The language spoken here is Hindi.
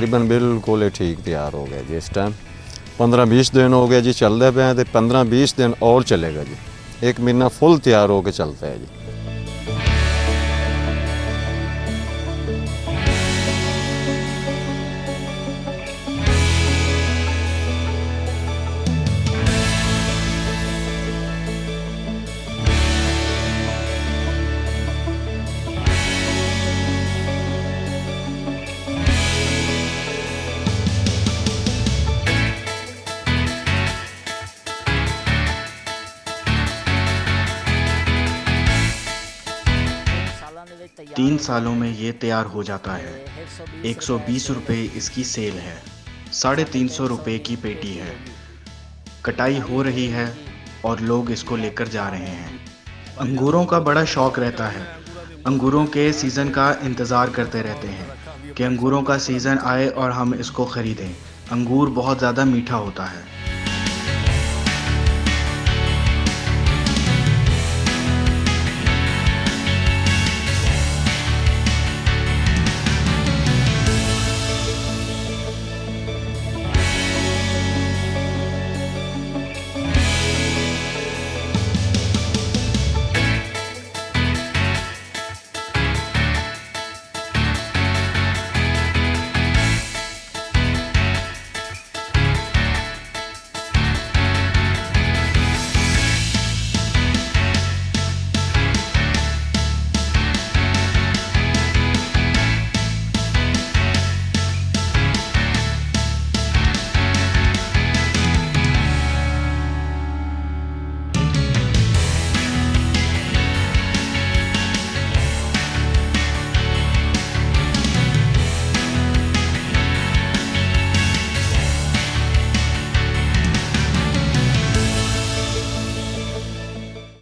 तकरीबन बिल्कुल ही ठीक तैयार हो गया जी। इस टाइम 15-20 दिन हो गए जी चलते पे हैं, तो 15-20 दिन और चलेगा जी। 1 महीना फुल तैयार होकर चलता है जी। तीन सालों में ये तैयार हो जाता है। 120 रुपये इसकी सेल है। 350 रुपये की पेटी है। कटाई हो रही है और लोग इसको लेकर जा रहे हैं। अंगूरों का बड़ा शौक रहता है। अंगूरों के सीज़न का इंतज़ार करते रहते हैं कि अंगूरों का सीज़न आए और हम इसको ख़रीदें। अंगूर बहुत ज़्यादा मीठा होता है।